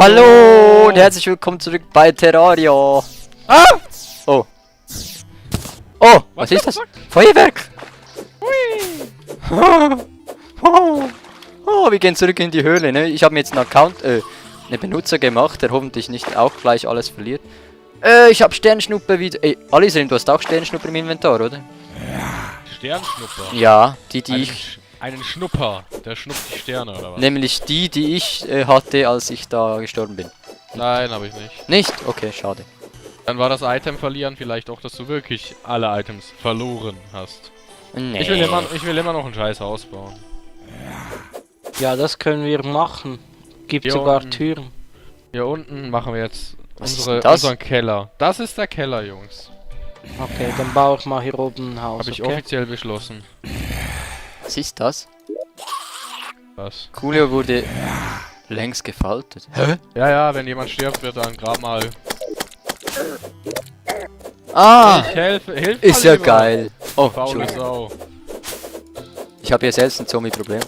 Hallo und herzlich willkommen zurück bei Terraria. Ah! Oh. Oh, was ist das? Feuerwerk! Oh, wir gehen zurück in die Höhle, ne? Ich habe mir jetzt einen Account, einen Benutzer gemacht, der hoffentlich nicht auch gleich alles verliert. Ich habe Sternschnuppe wieder. Ey, Alisrim, du hast auch Sternschnuppe im Inventar, oder? Sternschnupper? Ja, die ich... Einen Schnupper, der schnuppt die Sterne, oder was? Nämlich die ich hatte, als ich da gestorben bin. Nein, habe ich nicht. Nicht? Okay, schade. Dann war das Item verlieren vielleicht auch, dass du wirklich alle Items verloren hast. Nee. Ich will immer noch ein scheiß Haus bauen. Ja, das können wir machen. Gibt Hier sogar unten. Türen. Hier unten machen wir jetzt Was ist denn das? unseren Keller. Das ist der Keller, Jungs. Okay, dann baue ich mal hier oben ein Haus. Habe ich okay? offiziell beschlossen. Was ist das? Was? Coolio wurde längst gefaltet. Hä? Ja, wenn jemand stirbt, wird dann grad mal... Ah! Ich helfe, hilf Ist mal ja lieber. geil. Oh, Faule Entschuldigung. Sau. Ich habe ja selbst ein Zombie-Problem.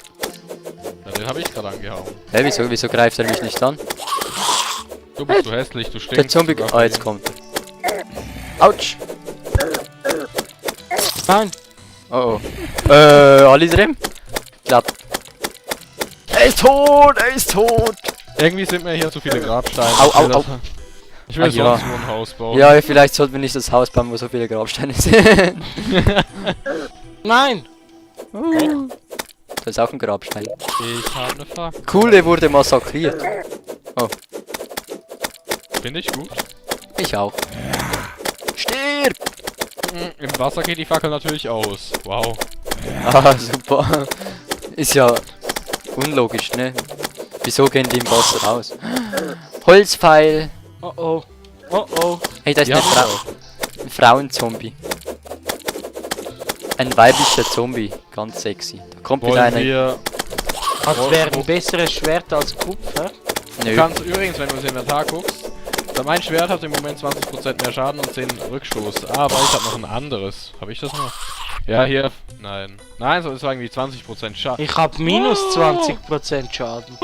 Ja, den habe ich gerade angehauen. Hä, wieso greift er mich nicht an? Du bist so hässlich, du stinkst. Der Zombie... sogar Ah, jetzt für kommt er. Autsch! Nein, Oh oh. Alisrim? Glaub. Er ist tot! Er ist tot! ihn. Irgendwie sind mir hier zu viele Grabsteine. Au, Ich will au, au. Ich will Ah, ja. sonst nur ein Haus bauen. Ja, vielleicht sollten wir nicht das Haus bauen, wo so viele Grabsteine sind. nein! Das ist auch ein Grabstein. Ich habe eine Frage. Cool, der wurde massakriert. Oh, Finde ich gut. ich auch. Stirb! Im Wasser geht die Fackel natürlich aus. Wow. Ah, super. Ist ja unlogisch, ne? Wieso gehen die im Wasser aus? Holzpfeil. Oh oh. Oh oh. Hey, da ist Die eine haben Frau. Ein Frauenzombie. Ein weiblicher Zombie. Ganz sexy. Da kommt wieder Wollen einer. wir... Das wäre ein besseres Schwert als Kupfer. Du Nö. kannst übrigens, wenn du ins Inventar guckst, mein Schwert hat im Moment 20% mehr Schaden und 10 Rückstoß. Aber ich habe noch ein anderes. Habe ich das noch? Ja, hier. Nein. Nein, so ist irgendwie 20% Schaden. Ich habe minus 20% Schaden.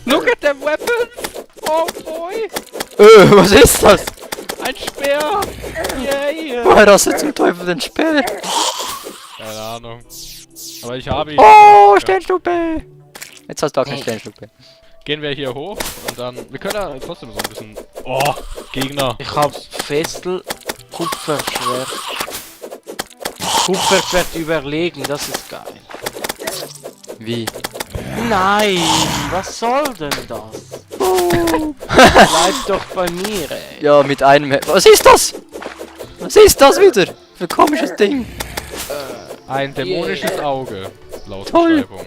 Look at them weapons! Oh boy! Was ist das? Ein Speer! Yay! Woher hast du zum Teufel den Speer? Keine Ahnung. Aber ich habe ihn. Oh, Sternschnuppe! Jetzt hast du auch eine Sternschnuppe. Gehen wir hier hoch und dann... Wir können ja trotzdem so ein bisschen... Oh, Gegner. Ich habe Festel, Kupferschwert. Kupferschwert überlegen, das ist geil. Wie? Nein, was soll denn das? Bleib doch bei mir, ey. Ja, mit einem... Was ist das? Was ist das wieder? Für ein komisches Ding. Ein dämonisches Auge. Laut Toll. Beschreibung.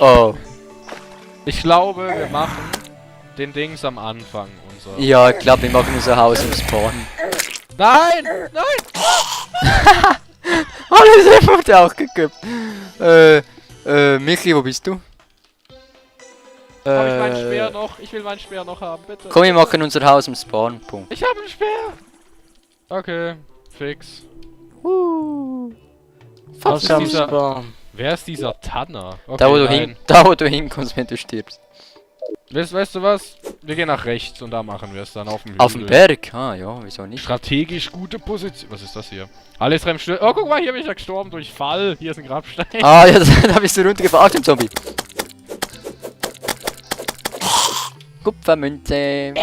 Oh. Ich glaube, wir machen den Dings am Anfang. Unser... Ja, ich glaube, wir machen unser Haus im Spawn. Nein! Nein! Alles wurde auch gekippt. Michi, wo bist du? Habe ich meinen Speer noch? Ich will meinen Speer noch haben, bitte. Komm, wir machen unser Haus im Spawn. Punkt. Ich habe einen Speer! Okay, fix. Aus ist am dieser- Spawn. Wer ist dieser Tanner? Okay, Da wo du hinkommst, wenn du stirbst. Weißt du was? Wir gehen nach rechts und da machen wir es dann auf dem Hügel. Auf dem Berg? Ah, ja, wieso nicht? Strategisch gute Position. Was ist das hier? Alles Rem still. Oh, guck mal, hier bin ich ja gestorben durch Fall. Hier ist ein Grabstein. Ah, ja, da bist du runtergefallen. Auf dem Zombie. Kupfermünze.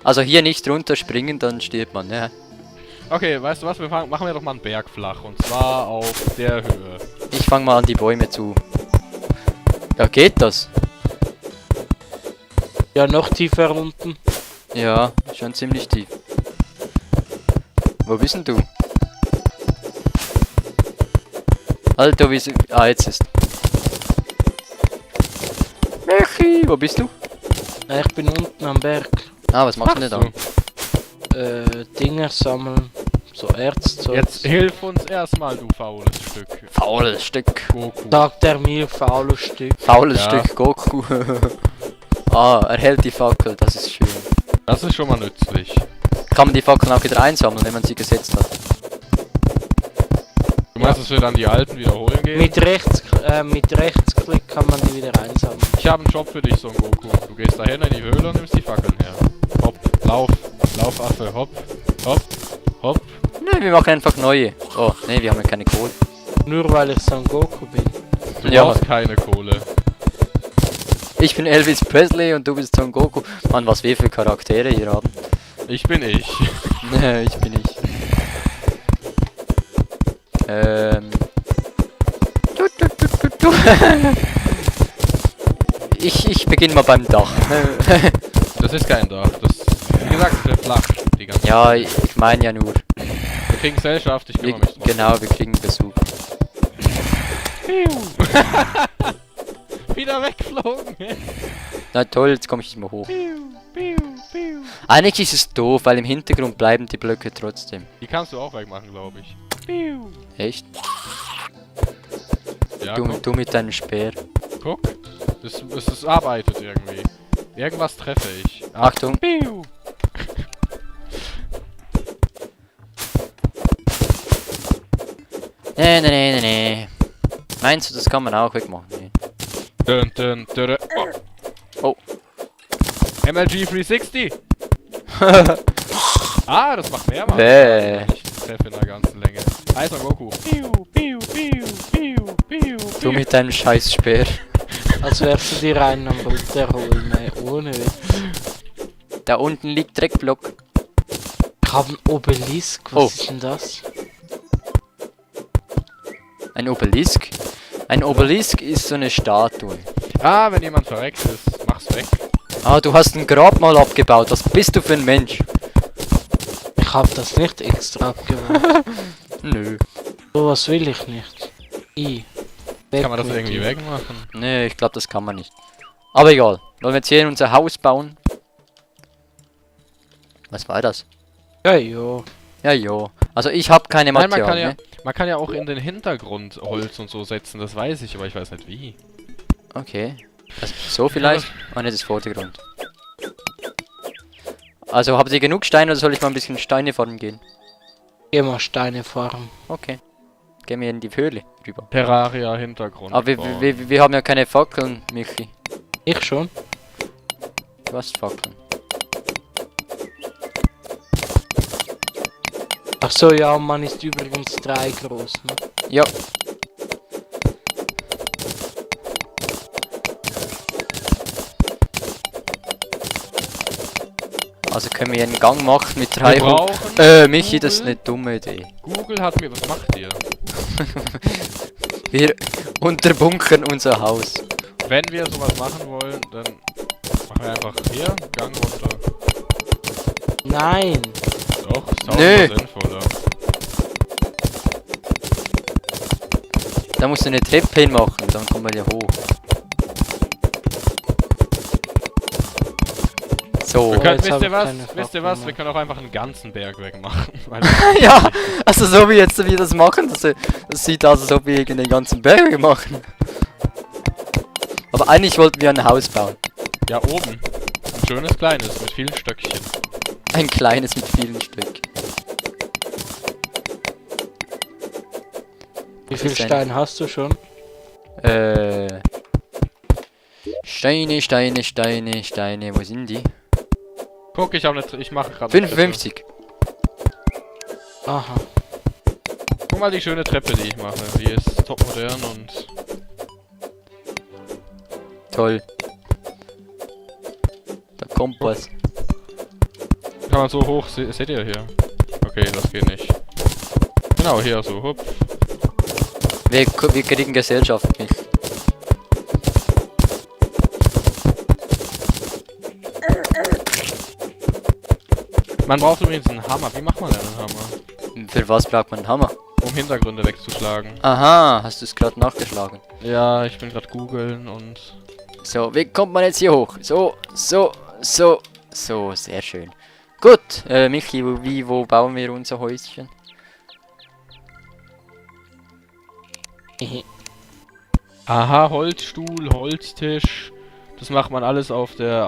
Also hier nicht runterspringen, dann stirbt man, ne? Okay, weißt du was? Machen wir doch mal einen Berg flach. Und zwar auf der Höhe. Ich fange mal an, die Bäume zu... Ja, geht das? Ja, noch tiefer unten. Ja, schon ziemlich tief. Wo bist denn du? Alter, wie... Ah, jetzt ist... Michi, wo bist du? Ich bin unten am Berg. Ah, was machst du denn da? Dinger sammeln. So Erzzeug. Jetzt hilf uns erstmal, du faules Stück. Faules Stück. Goku. Sagt er mir, faules Stück. Faules Ja. Stück Goku. Ah, er hält die Fackel, das ist schön. Das ist schon mal nützlich. Kann man die Fackeln auch wieder einsammeln, wenn man sie gesetzt hat? Du meinst, dass wir dann die alten wiederholen gehen? Mit rechts rechtsklick kann man die wieder einsammeln. Ich habe einen Job für dich, Son Goku. Du gehst dahin in die Höhle und nimmst die Fackeln her. Hopp, lauf, Laufaffe, hopp, hopp, hopp. Nö, wir machen einfach neue. Oh, nee, wir haben ja keine Kohle. Nur weil ich Son Goku bin. Du Ja. brauchst keine Kohle. Ich bin Elvis Presley und du bist Son Goku. Mann, was wir für Charaktere hier haben. Ich bin ich. Nee, ich bin ich. Du. Ich beginne mal beim Dach. Das ist kein Dach. Das, wie gesagt, das wird flach. Die ganze Ja, ich meine ja nur. Wir kriegen Gesellschaft, ich kümmere mich drum. Genau, wir kriegen Besuch. Wieder weggeflogen. Na toll, jetzt komme ich nicht mehr hoch. Eigentlich ist es doof, weil im Hintergrund bleiben die Blöcke trotzdem. Die kannst du auch wegmachen, glaube ich. Echt? Ja, Du, guck, du mit deinem Speer. guck. Das arbeitet irgendwie. Irgendwas treffe ich. Achtung. Piu. Nee. Meinst du, das kann man auch wegmachen? Nee. Dun, dun, dun, dun. Oh. MLG 360. Ah, das macht mehrmals. Bäh. Ich treffe in der ganzen Länge. Eis und Goku. Piu, piu, piu, piu, piu, Du piu. mit deinem scheiß Speer. Als wärst du dir einen am runterholen, ey, ohne Witz. Da unten liegt Dreckblock. Ich hab einen Obelisk, was Oh. ist denn das? Ein Obelisk? Ein Obelisk ist so eine Statue. Ah, wenn jemand verreckt ist, mach's weg. Ah, du hast ein Grabmal abgebaut. Was bist du für ein Mensch? Ich hab das nicht extra abgebaut. Nö. So was will ich nicht. Kann man das mit irgendwie dir. wegmachen? Nee, ich glaube, das kann man nicht. Aber egal. Wollen wir jetzt hier unser Haus bauen? Was war das? Ja, jo. Ja, jo. Also ich habe keine Nein, Materialien. man kann ja auch in den Hintergrund Holz und so setzen, das weiß ich, aber ich weiß nicht wie. Okay. Also, so vielleicht? Oh ne, das ist Vordergrund. Also habt ihr genug Steine oder soll ich mal ein bisschen Steine farmen gehen? Geh mal Steine farmen. Okay. Gehen wir in die Höhle rüber. Terraria Hintergrund. Aber bauen. wir haben ja keine Fackeln, Michi. Ich schon. Du hast Fackeln. Ach so, ja, man ist übrigens 3 groß, ne? Ja. Also können wir einen Gang machen mit 3 Wir brauchen Michi, das ist Google. eine dumme Idee. Google hat mir... Was macht ihr? Wir unterbunkern unser Haus. Wenn wir sowas machen wollen, dann machen wir einfach hier, Gang runter. Nein. Doch, ist Nö. tausendmal sinnvoller. Da musst du eine Treppe hinmachen, dann kommen wir ja hoch. So. Wir können, jetzt wisst hab ihr ich was? keine Wisst ihr Fackel was? mehr. Wir können auch einfach einen ganzen Berg wegmachen. Weil Ja, also so wie jetzt wir das machen, das sieht aus, als ob wir den ganzen Berg machen. Aber eigentlich wollten wir ein Haus bauen. ja, oben. Ein schönes kleines mit vielen Stöckchen. Ein kleines mit vielen Stück. Wie viel ist ein- Stein hast du schon? Steine, wo sind die? Guck, ich mache gerade 55. Aha. Guck mal die schöne Treppe, die ich mache. Die ist top modern und... Toll. Der Kompass. Kann man so hoch, seht ihr hier? Okay, das geht nicht. Genau, hier so, hopp. Wir kriegen Gesellschaft nicht. Man braucht übrigens einen Hammer. Wie macht man denn einen Hammer? Für was braucht man einen Hammer? Um Hintergründe wegzuschlagen. Aha, hast du es gerade nachgeschlagen. Ja, ich bin gerade googeln und... So, wie kommt man jetzt hier hoch? So, sehr schön. Gut, Michi, wo bauen wir unser Häuschen? Aha, Holzstuhl, Holztisch. Das macht man alles auf der